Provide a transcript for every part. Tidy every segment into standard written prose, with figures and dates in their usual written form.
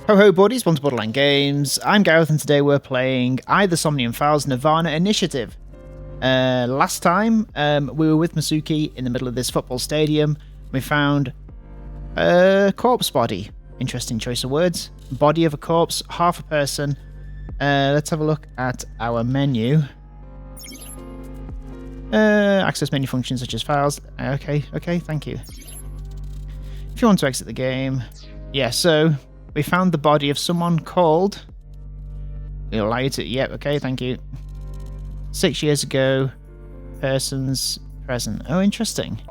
Ho ho buddies, welcome to Borderline Games. I'm Gareth and today we're playing the Somnium Files Nirvana Initiative. Last time we were with Masuki in the middle of this football stadium. We found a corpse body. Interesting choice of words. Body of a corpse, half a person. Let's have a look at our menu. Access menu functions such as files. Okay, thank you. If you want to exit the game. Yeah, so we found the body of someone called... We'll allow you to... Yep, okay, thank you. 6 years ago. Persons present. Oh, interesting.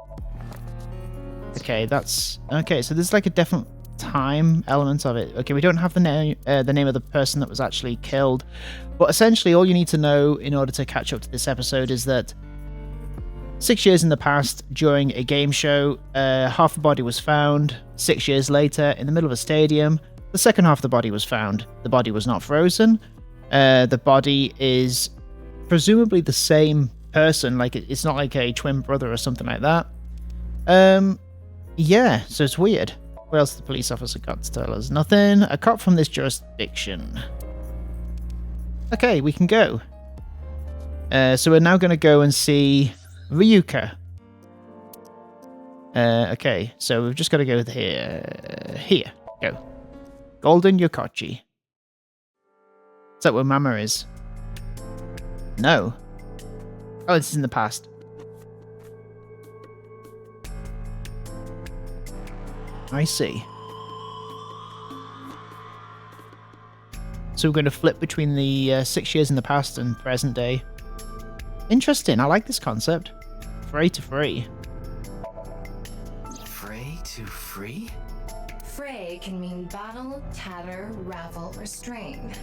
Okay, that's... Okay, so there's like a definite time element of it. Okay, we don't have the name of the person that was actually killed. But essentially, all you need to know in order to catch up to this episode is that 6 years in the past, during a game show, half the body was found. 6 years later, in the middle of a stadium, the second half of the body was found. The body was not frozen. The body is presumably the same person. Like it's not like a twin brother or something like that. Yeah, so it's weird. What else has the police officer got to tell us? Nothing. A cop from this jurisdiction. Okay, we can go. So we're now going to go and see Ryuka. Okay, so we've just got to go here. Here, go. Golden Yokochi. Is that where Mama is? No. Oh, this is in the past. I see. So we're going to flip between the 6 years in the past and present day. Interesting, I like this concept. Fray to free. Fray to free? Fray can mean battle, tatter, ravel, or strain.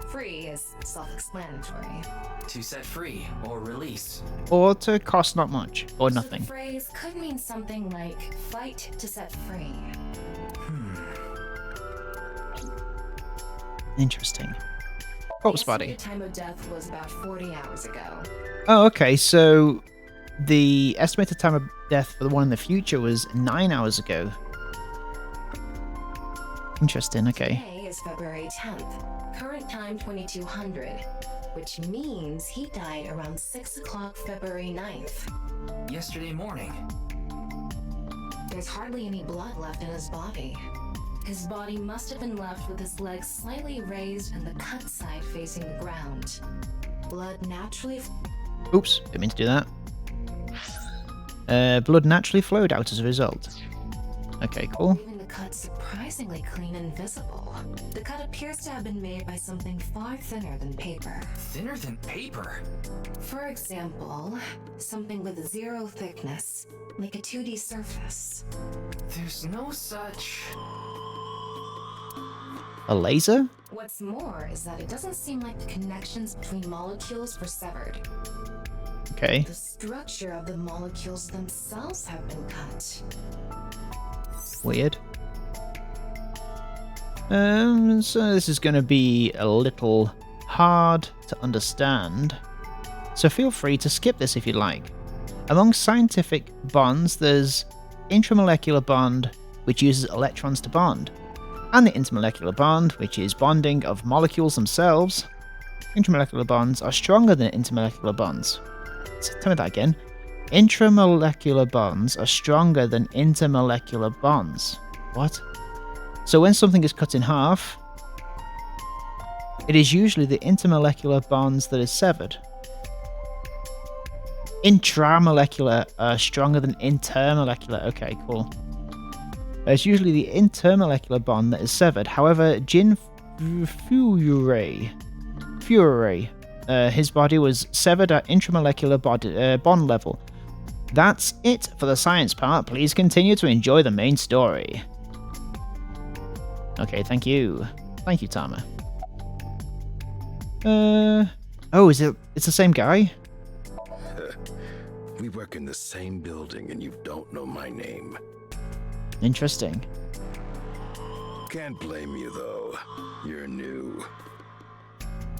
Free is self-explanatory. To set free or release. Or to cost not much, or nothing. So the phrase could mean something like fight to set free. Interesting. Corpse body. The time of death was about 40 hours ago. Oh, okay, so the estimated time of death for the one in the future was 9 hours ago. Interesting, okay. Today is February 10th, current time 2200, which means he died around 6 o'clock February 9th. Yesterday morning. There's hardly any blood left in his body. His body must have been left with his legs slightly raised and the cut side facing the ground. Blood naturally... Oops, didn't mean to do that. Blood naturally flowed out as a result. Okay, cool. Leaving the cut surprisingly clean and visible. The cut appears to have been made by something far thinner than paper. Thinner than paper? For example, something with zero thickness, like a 2D surface. There's no such... A laser? What's more is that it doesn't seem like the connections between molecules were severed. Okay. The structure of the molecules themselves have been cut. Weird. So this is going to be a little hard to understand. So feel free to skip this if you like. Among scientific bonds, there's intramolecular bond, which uses electrons to bond, and the intermolecular bond, which is bonding of molecules themselves. Intramolecular bonds are stronger than intermolecular bonds. So tell me that again. Intramolecular bonds are stronger than intermolecular bonds. What? So when something is cut in half, it is usually the intermolecular bonds that is severed. Intramolecular are stronger than intermolecular. Okay, cool. It's usually the intermolecular bond that is severed. However, Jin Fury, his body was severed at intramolecular bond level. That's it for the science part. Please continue to enjoy the main story. Okay, thank you. Thank you, Tama. Oh, is it? It's the same guy? We work in the same building and you don't know my name. Interesting. Can't blame you though. You're new.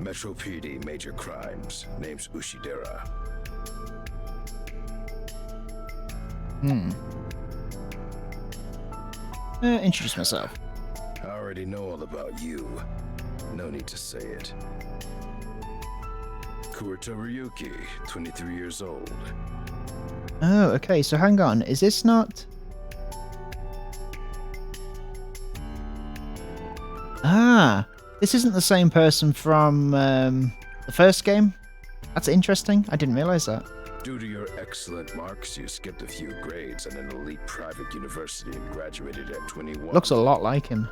Metro PD, major crimes. Name's Ushidera. Introduce myself. I already know all about you. No need to say it. Kurito Ryuki, 23 years old. Oh, okay, so hang on. Is this not... Ah, this isn't the same person from the first game? That's interesting. I didn't realize that. Due to your excellent marks, you skipped a few grades at an elite private university and graduated at 21. Looks a lot like him.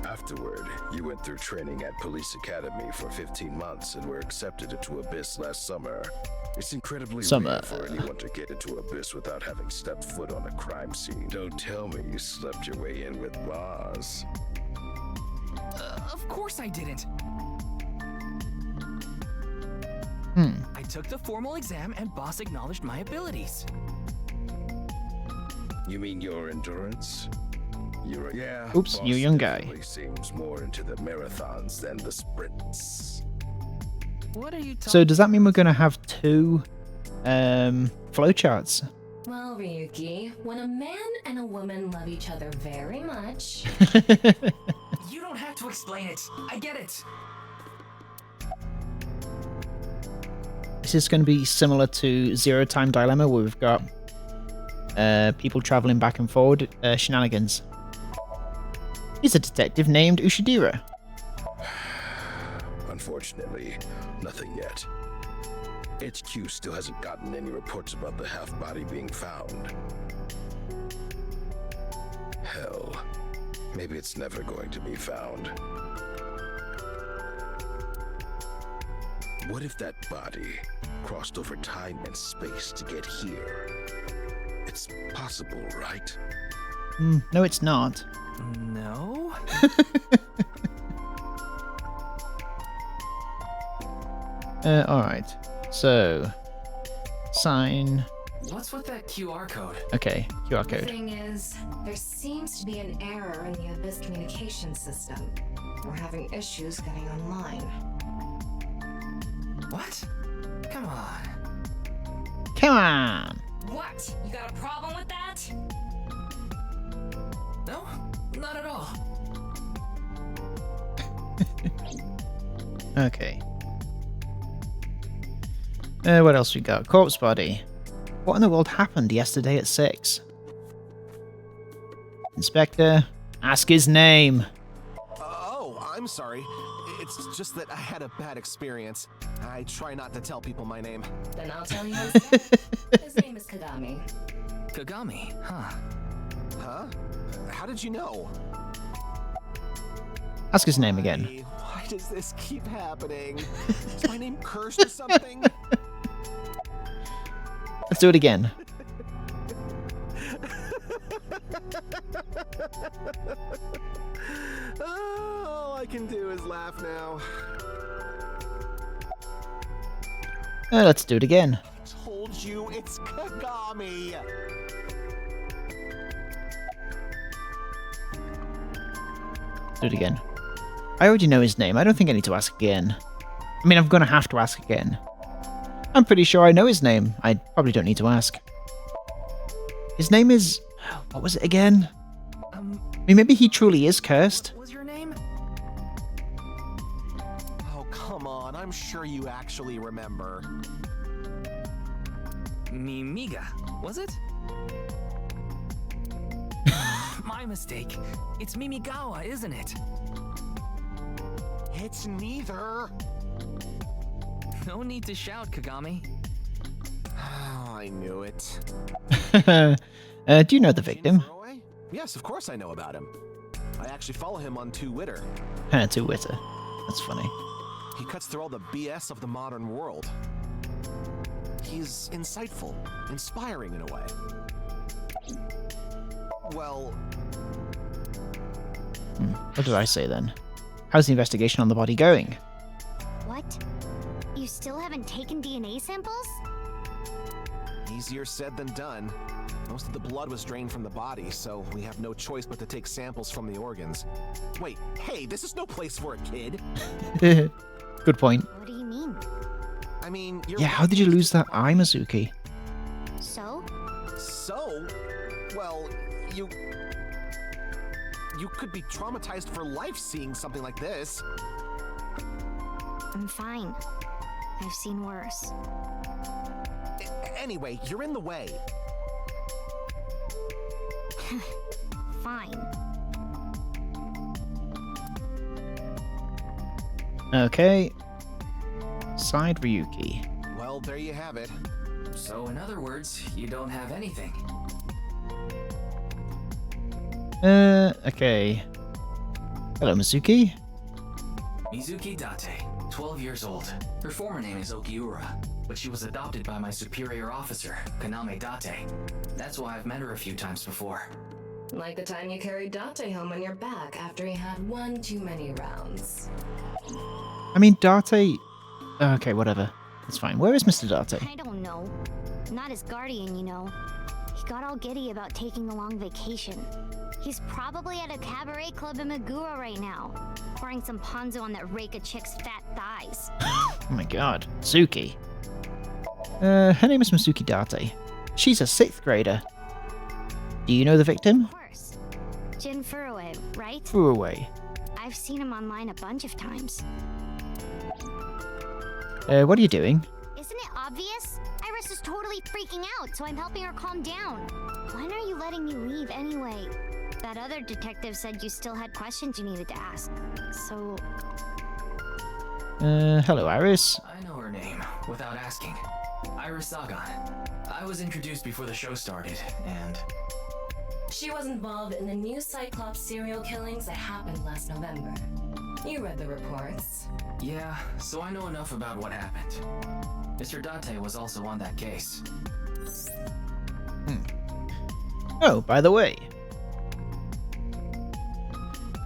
Afterward, you went through training at Police Academy for 15 months and were accepted into Abyss last summer. It's incredibly rare for anyone to get into Abyss without having stepped foot on a crime scene. Don't tell me you slept your way in with Boz. Of course I didn't. I took the formal exam and boss acknowledged my abilities. You mean your endurance? Yeah. Oops, Boss you young guy. definitely seems more into the marathons than the sprints. What are you talking? So does that mean we're going to have two flowcharts? Well, Ryuki, when a man and a woman love each other very much, You don't have to explain it. I get it. This is going to be similar to Zero Time Dilemma, where we've got people traveling back and forward, shenanigans. He's a detective named Ushidira. Unfortunately, nothing yet. HQ still hasn't gotten any reports about the half-body being found. Hell, maybe it's never going to be found. What if that body crossed over time and space to get here? It's possible, right? No, it's not. No. Alright. So, sign. What's with that QR code? Okay, QR the code. thing is, there seems to be an error in the Abyss communication system. We're having issues getting online. What? Come on. Come on! What? You got a problem with that? No, not at all. Okay. What else we got? Corpse body. What in the world happened yesterday at 6? Inspector, ask his name. Oh, I'm sorry. It's just that I had a bad experience. I try not to tell people my name. Then I'll tell you instead. His name is Kagami. Kagami, huh? Huh? How did you know? Ask his name again. Why does this keep happening? Is my name cursed or something? Let's do it again. All I can do is laugh now. Let's do it again. I told you it's Kagami. Do it again. I already know his name. I don't think I need to ask again. I mean, I'm going to have to ask again. I'm pretty sure I know his name. I probably don't need to ask. His name is... What was it again? I mean, maybe he truly is cursed. What was your name? Oh, come on. I'm sure you actually remember. Mimiga, was it? My mistake. It's Mimigawa, isn't it? It's neither. No need to shout, Kagami. Oh, I knew it. Do you know the victim? Throwaway? Yes, of course I know about him. I actually follow him on Twitter. Twitter. That's funny. He cuts through all the BS of the modern world. He's insightful, inspiring in a way. Well, What did I say then? How's the investigation on the body going? What? You still haven't taken DNA samples? easier said than done. Most of the blood was drained from the body, so we have no choice but to take samples from the organs. Wait, hey, this is no place for a kid. Good point. What do you mean? I mean, you're... Yeah, how did you lose that eye, Mizuki? So? So? Well, you could be traumatized for life seeing something like this. I'm fine. I've seen worse. Anyway, you're in the way. Fine. Okay. Side Ryuki. Well, there you have it. So in other words, you don't have anything. Okay. Hello, Mizuki. Mizuki Date, 12 years old. Her former name is Okiura, but she was adopted by my superior officer, Kaname Date. That's why I've met her a few times before. Like the time you carried Date home on your back after he had one too many rounds. I mean, Date... Okay, whatever. It's fine. Where is Mr. Date? I don't know. Not his guardian, you know. He got all giddy about taking a long vacation. He's probably at a cabaret club in Meguro right now, pouring some ponzu on that rake of chick's fat thighs. Oh my god. Suki. Her name is Masuki Date. She's a 6th grader. Do you know the victim? Of course. Jin Furue, right? Furuway. I've seen him online a bunch of times. What are you doing? Isn't it obvious? Iris is totally freaking out, so I'm helping her calm down. When are you letting me leave anyway? That other detective said you still had questions you needed to ask. So... Hello, Iris. I know her name, without asking. Iris Sagan. I was introduced before the show started, and... She was involved in the new Cyclops serial killings that happened last November. You read the reports. Yeah, so I know enough about what happened. Mr. Date was also on that case. Oh, by the way.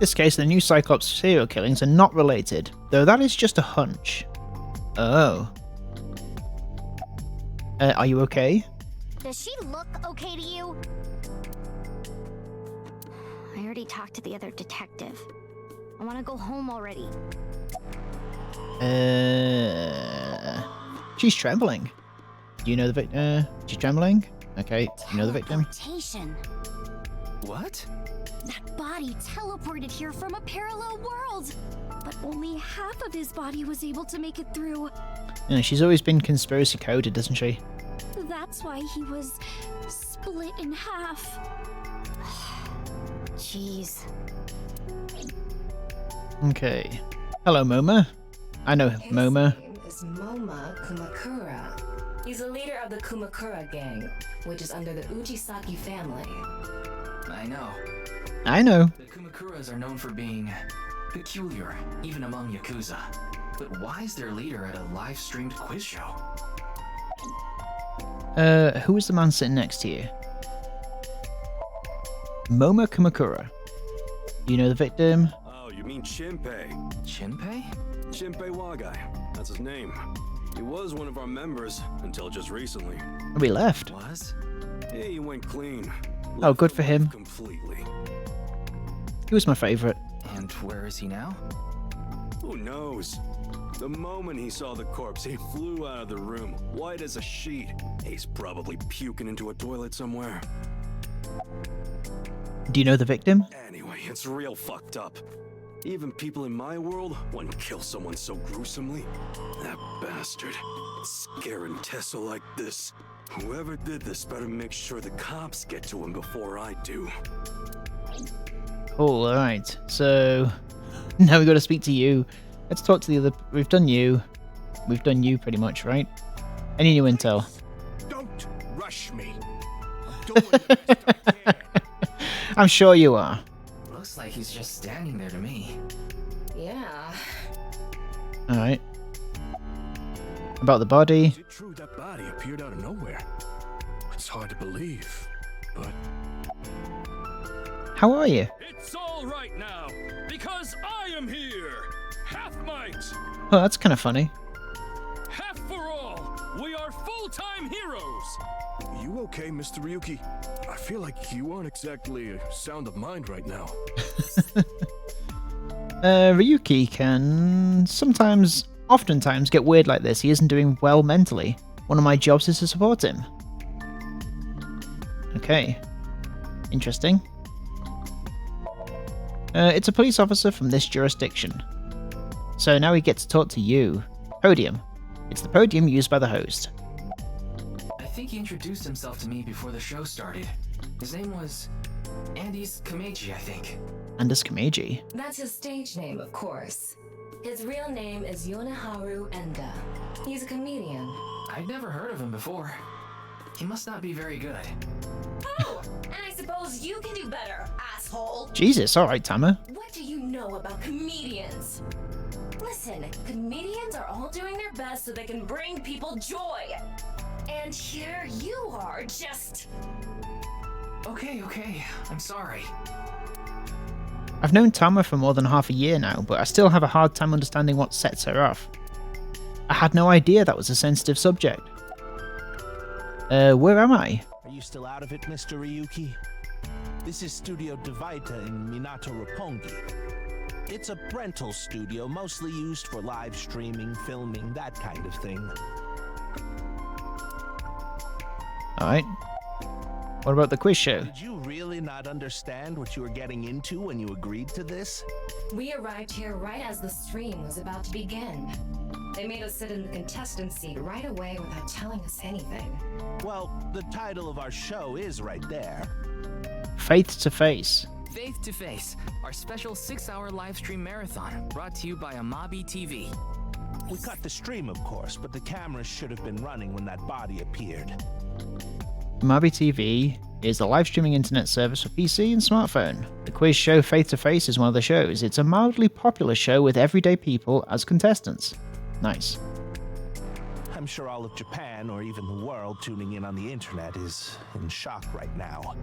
This case, the new Cyclops serial killings are not related, though that is just a hunch. Oh. Are you okay? Does she look okay to you? I already talked to the other detective. I want to go home already. She's trembling. Do you know the victim? She's trembling? Okay, you know the victim? Teleportation. What? That body teleported here from a parallel world, but only half of his body was able to make it through. Yeah, she's always been conspiracy coded, doesn't she? That's why he was split in half. Jeez. Okay. Hello, Moma. I know His Moma. name is Moma Kumakura. He's the leader of the Kumakura gang, which is under the Ujisaki family. I know. I know. The Kumakuras are known for being peculiar, even among Yakuza. But why is their leader at a live-streamed quiz show? Who was the man sitting next to you? Moma Kumakura. Do you know the victim? Oh, you mean Shinpei? Shinpei? Shinpei Wagai. That's his name. He was one of our members until just recently. We left. Was? Yeah, he went clean. Oh, Left good the for life him. Completely. He was my favourite. And where is he now? Who knows? The moment he saw the corpse, he flew out of the room, white as a sheet. He's probably puking into a toilet somewhere. Do you know the victim? Anyway, it's real fucked up. Even people in my world wouldn't kill someone so gruesomely. That bastard. Scaring Tessa like this. Whoever did this better make sure the cops get to him before I do. Cool, alright. So, now we've got to speak to you. Let's talk to the other... We've done you. We've done you pretty much, right? Any new intel? Don't rush me. I'm doing the best I can. I'm sure you are. Looks like he's just standing there to me. Yeah. Alright. About the body. Is it true that body appeared out of nowhere? It's hard to believe, but... How are you? It's all right now, because I am here! Half might, Oh, that's kind of funny. half for all! We are full-time heroes! You okay, Mr. Ryuki? I feel like you aren't exactly sound of mind right now. Ryuki can oftentimes get weird like this. He isn't doing well mentally. One of my jobs is to support him. Okay. Interesting. It's a police officer from this jurisdiction. So now we get to talk to you. Podium. It's the podium used by the host. I think he introduced himself to me before the show started. His name was Andy's Kameji, I think. Anders Kameji. That's his stage name, of course. His real name is Yoneharu Enda. He's a comedian. I've never heard of him before. He must not be very good. Oh, and I suppose you can do better, asshole. Jesus, alright, Tama. What do you know about comedians? Listen, comedians are all doing their best so they can bring people joy. And here you are, just... Okay, I'm sorry. I've known Tama for more than half a year now, but I still have a hard time understanding what sets her off. I had no idea that was a sensitive subject. Where am I? Are you still out of it, Mr. Ryuki? This is Studio Devaita in Minato Roppongi. It's a rental studio mostly used for live streaming, filming, that kind of thing. Alright. What about the quiz show? Did you really not understand what you were getting into when you agreed to this? We arrived here right as the stream was about to begin. They made us sit in the contestant seat right away without telling us anything. Well, the title of our show is right there. Faith to Face. Faith to Face, our special 6-hour live stream marathon, brought to you by Amabi TV. We cut the stream, of course, but the cameras should have been running when that body appeared. Amabi TV is a live streaming internet service for PC and smartphone. The quiz show Faith to Face is one of the shows. It's a mildly popular show with everyday people as contestants. Nice. I'm sure all of Japan, or even the world tuning in on the internet, is in shock right now.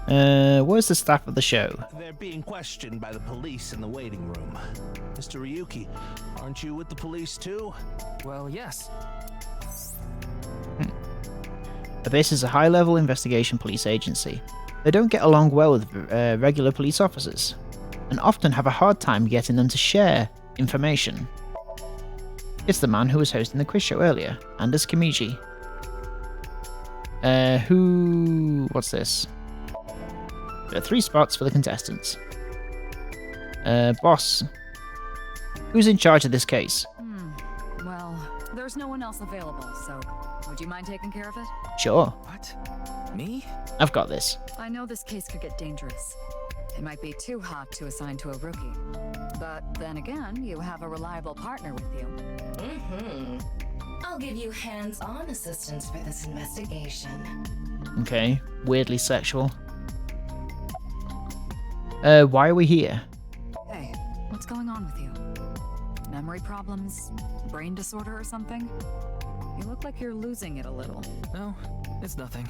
Where's the staff of the show? They're being questioned by the police in the waiting room. Mr. Ryuki, aren't you with the police too? Well, yes. This is a high-level investigation police agency. They don't get along well with regular police officers, and often have a hard time getting them to share information. It's the man who was hosting the quiz show earlier, Anders Kameji. What's this? There are 3 spots for the contestants. Boss. Who's in charge of this case? Well, there's no one else available, so would you mind taking care of it? Sure. What? Me? I've got this. I know this case could get dangerous. It might be too hot to assign to a rookie. But then again, you have a reliable partner with you. I'll give you hands-on assistance for this investigation. Okay, weirdly sexual. Why are we here? Hey, what's going on with you? Memory problems? Brain disorder or something? You look like you're losing it a little. No, it's nothing.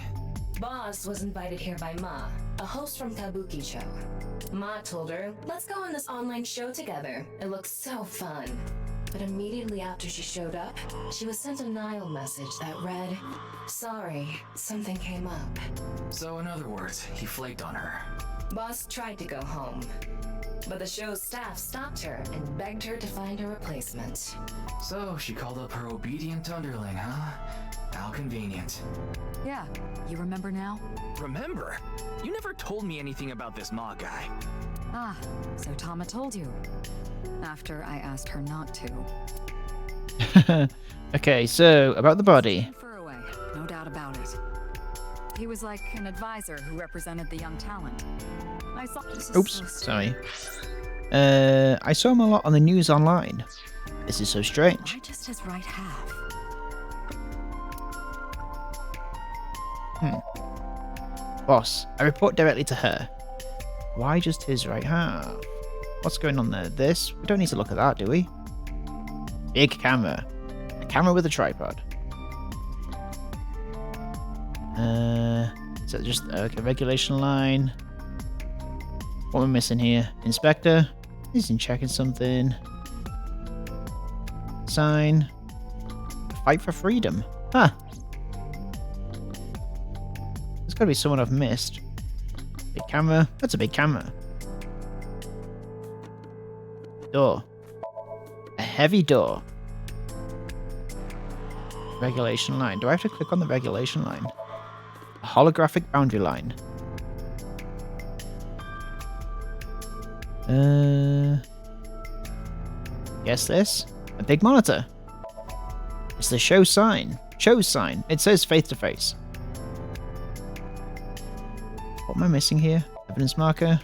Boss was invited here by Ma, a host from Kabuki show. Ma told her, let's go on this online show together. It looks so fun. But immediately after she showed up, she was sent a Nile message that read, sorry, something came up. So in other words, he flaked on her. Boss tried to go home, but the show's staff stopped her and begged her to find a replacement. So she called up her obedient underling, huh? How convenient. Yeah, you remember now? Remember? You never told me anything about this Ma guy. Ah, so Tama told you. After I asked her not to. Okay, so about the body. Fur away, no doubt about it. He was like an advisor who represented the young talent. I saw. Oops, sorry. I saw him a lot on the news online. This is so strange. Why just his right half? Boss, I report directly to her. Why just his right half? What's going on there? This? We don't need to look at that, do we? Big camera. A camera with a tripod. Is that just okay, regulation line? What am I missing here? Inspector? He's in checking something. Sign. Fight for freedom. Huh. There's gotta be someone I've missed. Big camera. That's a big camera. Door. A heavy door. Regulation line. Do I have to click on the regulation line? A holographic boundary line. Guess this? A big monitor. It's the show sign. Show's sign. It says face to face. What am I missing here? Evidence marker.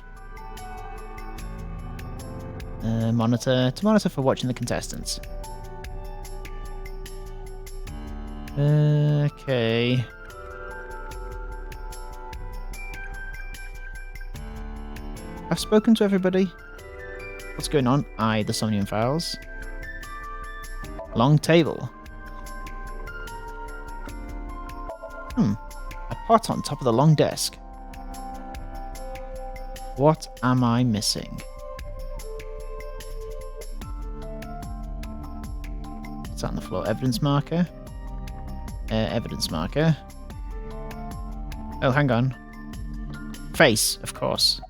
Monitor. To monitor for watching the contestants. Okay. I've spoken to everybody. What's going on? The Somnium Files. Long table. A pot on top of the long desk. What am I missing? It's on the floor. Evidence marker. Evidence marker. Oh, hang on. Face, of course.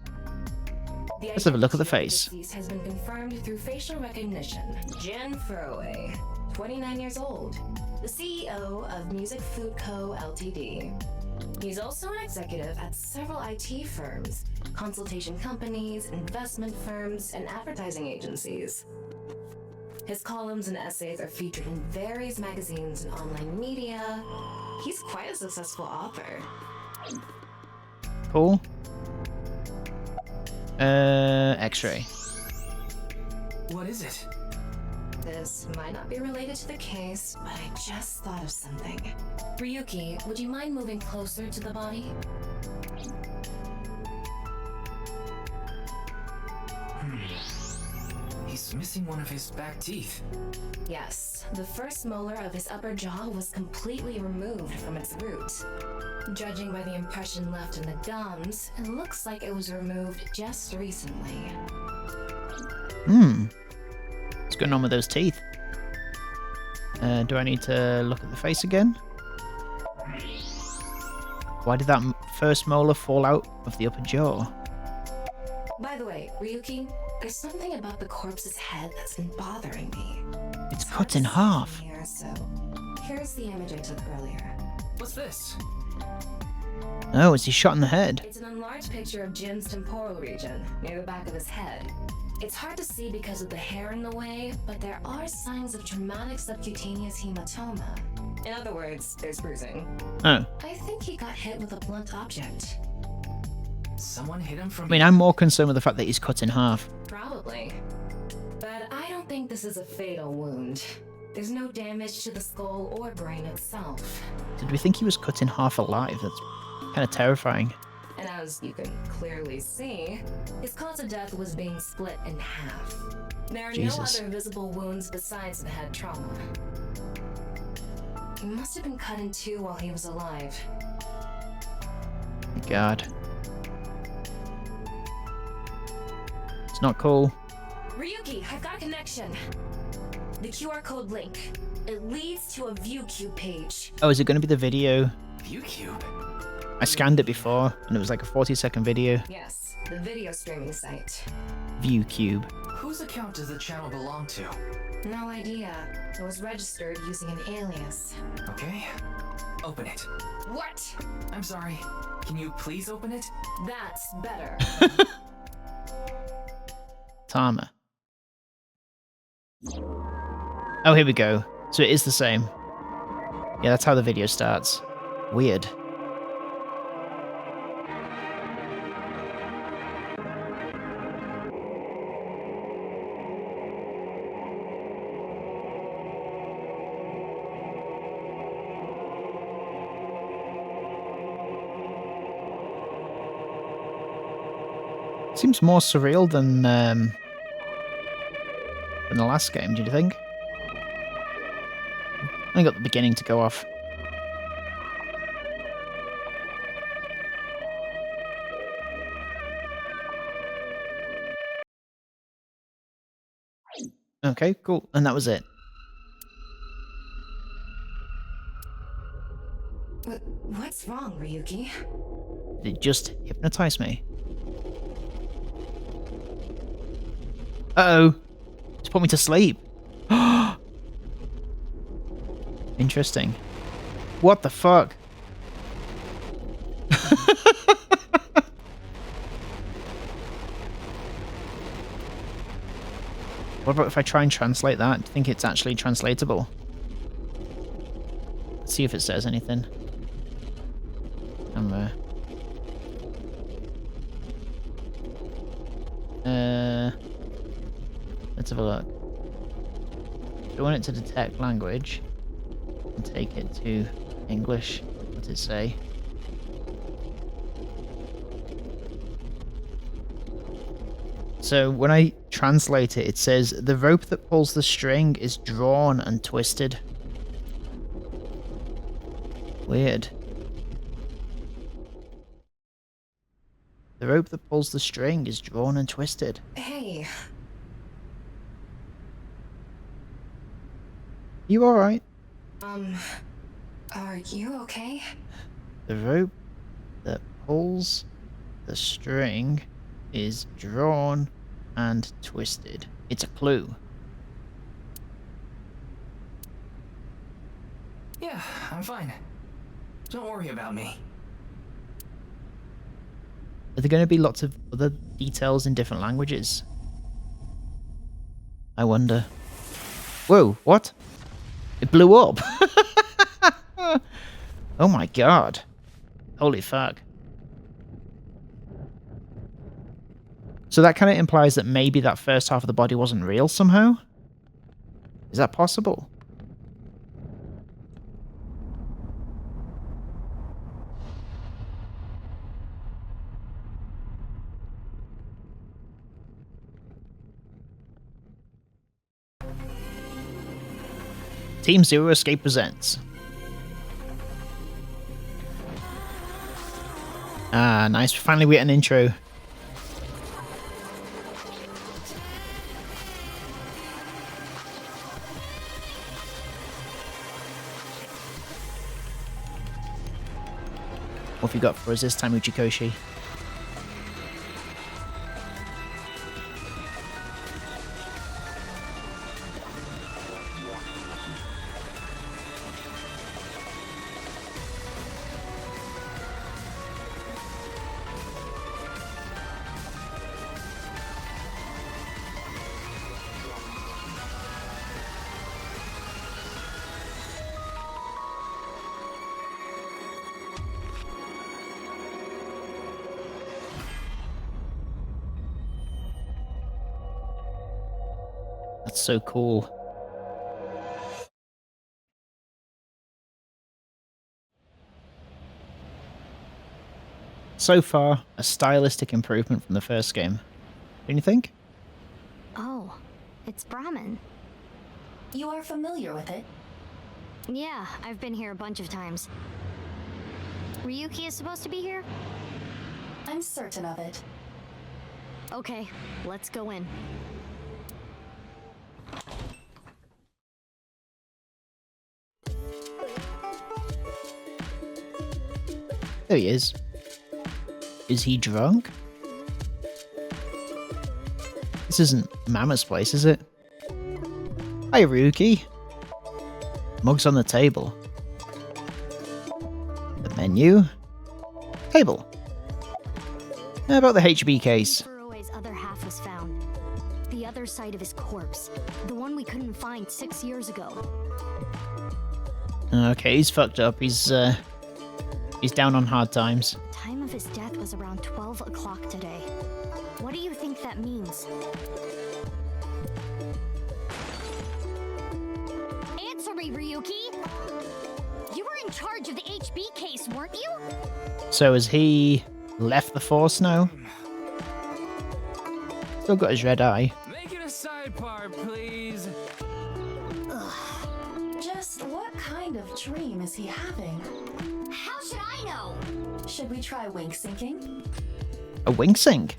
Let's have a look at the face. Has been confirmed through facial recognition. Jen Furroway, 29 years old, the CEO of Music Food Co. Ltd. He's also an executive at several IT firms, consultation companies, investment firms, and advertising agencies. His columns and essays are featured in various magazines and online media. He's quite a successful author. Cool. X-ray. What is it? This might not be related to the case, but I just thought of something. Ryuki, would you mind moving closer to the body? He's missing one of his back teeth. Yes, the first molar of his upper jaw was completely removed from its root. Judging by the impression left in the gums, it looks like it was removed just recently. What's going on with those teeth? Do I need to look at the face again? Why did that first molar fall out of the upper jaw? By the way, Ryuki, there's something about the corpse's head that's been bothering me. It's cut in half. Here, so here's the image I took earlier. What's this? Oh, is he shot in the head? It's an enlarged picture of Jin's temporal region, near the back of his head. It's hard to see because of the hair in the way, but there are signs of traumatic subcutaneous hematoma. In other words, there's bruising. Oh. I think he got hit with a blunt object. Someone hit him from... I mean, I'm more concerned with the fact that he's cut in half. Probably. But I don't think this is a fatal wound. There's no damage to the skull or brain itself. Did we think he was cut in half alive? That's kind of terrifying. And as you can clearly see, his cause of death was being split in half. There are no other visible wounds besides the head trauma. He must have been cut in two while he was alive. God. It's not cool. Ryuki, I've got a connection. The QR code link. It leads to a ViewCube page. Oh, is it going to be the video? ViewCube? I scanned it before, and it was like a 40-second video. Yes, the video streaming site. ViewCube. Whose account does the channel belong to? No idea. It was registered using an alias. Okay. Open it. What? I'm sorry. Can you please open it? That's better. Tama. Oh, here we go. So it is the same. Yeah, that's how the video starts. Weird. Seems more surreal than the last game, do you think? I got the beginning to go off. Okay, cool. And that was it. What's wrong, Ryuki? Did it just hypnotize me? Uh-oh. Just put me to sleep. Interesting. What the fuck? What about if I try and translate that? Do you think it's actually translatable? Let's see if it says anything. Let's have a look. Do I want it to detect language and take it to English? What does it say? So when I translate it, it says the rope that pulls the string is drawn and twisted. Weird. The rope that pulls the string is drawn and twisted. Hey. You alright? Are you okay? The rope that pulls the string is drawn and twisted. It's a clue. Yeah, I'm fine. Don't worry about me. Are there going to be lots of other details in different languages? I wonder. Whoa, what? It blew up. Oh my god. Holy fuck. So that kind of implies that maybe that first half of the body wasn't real somehow? Is that possible? Team Zero Escape presents. Ah, nice. Finally we get an intro. What have you got for us this time, Uchikoshi? That's so cool. So far, a stylistic improvement from the first game. Don't you think? Oh, it's Brahmin. You are familiar with it? Yeah, I've been here a bunch of times. Ryuki is supposed to be here? I'm certain of it. Okay, let's go in. There he is. Is he drunk? This isn't Mama's place, is it? Hi, Ryuki. Mugs on the table. The menu. Table. How about the HB case? Furue's other half was found. The other side of his corpse. The one we couldn't find 6 years ago. Okay, he's fucked up. He's down on hard times. The time of his death was around 12 o'clock today. What do you think that means? Answer me, Ryuki! You were in charge of the HB case, weren't you? So has he left the force now? Still got his red eye. Make it a sidebar, please. Just what kind of dream is he having? How should I know? Should we try wink syncing? A wink sync?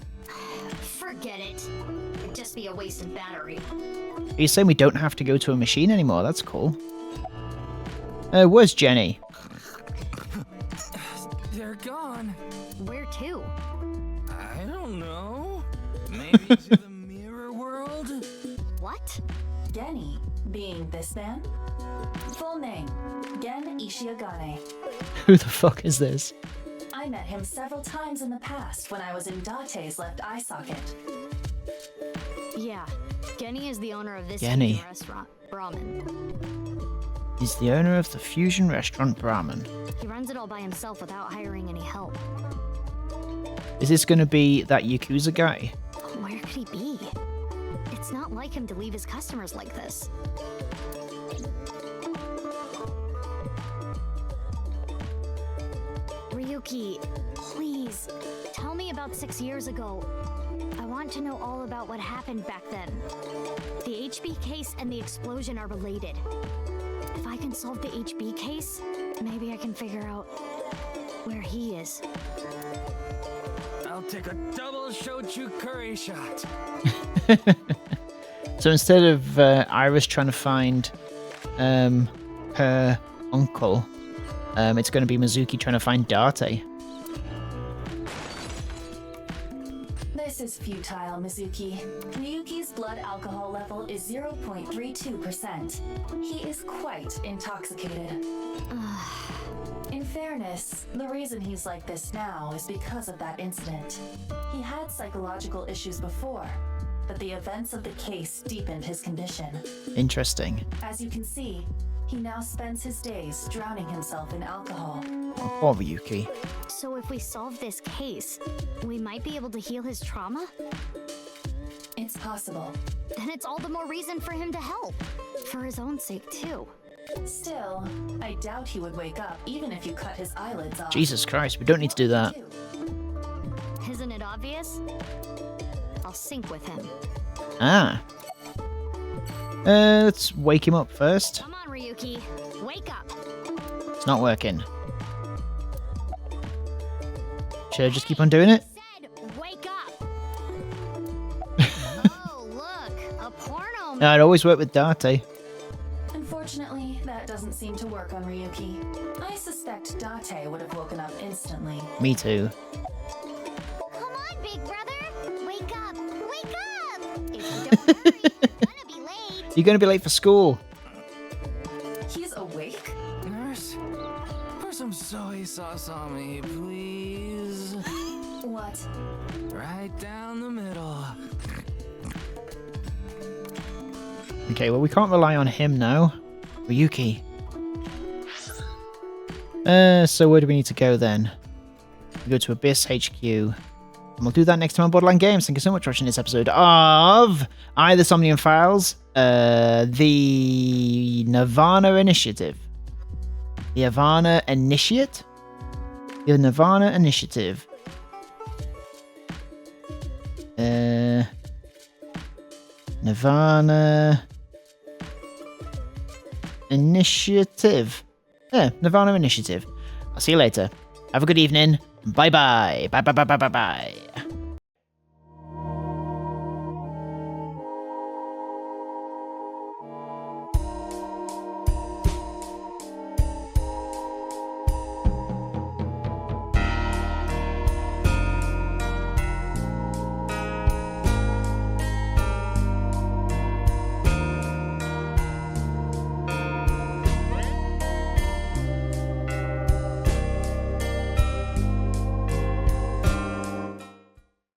Forget it. It'd just be a wasted battery. Are you saying we don't have to go to a machine anymore? That's cool. Where's Jenny? They're gone. Where to? I don't know. Maybe to the mirror world? What? Genny, being this man? Full name, Gen Ishiagane. Who the fuck is this? I met him several times in the past when I was in Date's left eye socket. Yeah, Genny is the owner of this Genny. fusion restaurant, Brahmin. He's the owner of the fusion restaurant Brahmin. He runs it all by himself without hiring any help. Is this going to be that Yakuza guy? Where could he be? It's not like him to leave his customers like this. Ryuki, please, tell me about 6 years ago. I want to know all about what happened back then. The HB case and the explosion are related. If I can solve the HB case, maybe I can figure out where he is. I'll take a double shochu curry shot. So instead of Iris trying to find her uncle, it's going to be Mizuki trying to find Date. This is futile, Mizuki. Ryuki's blood alcohol level is 0.32%. He is quite intoxicated. In fairness, the reason he's like this now is because of that incident. He had psychological issues before, but the events of the case deepened his condition. Interesting. As you can see, he now spends his days drowning himself in alcohol. Oh, poor Ryuki. So if we solve this case, we might be able to heal his trauma? It's possible. Then it's all the more reason for him to help. For his own sake, too. Still, I doubt he would wake up even if you cut his eyelids off. Jesus Christ, we don't need to do that. Isn't it obvious? I'll sync with him. Ah. Let's wake him up first. Come on, Ryuki. Wake up. It's not working. Should I just keep on doing it? Wake up. Oh, look. A porno. No, it always worked with Date. Unfortunately, that doesn't seem to work on Ryuki. I suspect Date would have woken up instantly. Me too. Come on, big brother. Wake up. Wake up. If you don't hurry, you're gonna be late. You're going to be late for school. He's awake? Nurse, pour some soy sauce on me, please. What? Right down the middle. Okay, well, we can't rely on him now. Ryuki. So where do we need to go then? We go to Abyss HQ. And we'll do that next time on Borderline Games. Thank you so much for watching this episode of the Somnium Files, the Nirvana Initiative. The Nirvana Initiate? The Nirvana Initiative. Nirvana Initiative. Yeah, Nirvana Initiative. I'll see you later. Have a good evening. Bye-bye. Bye-bye-bye-bye-bye-bye.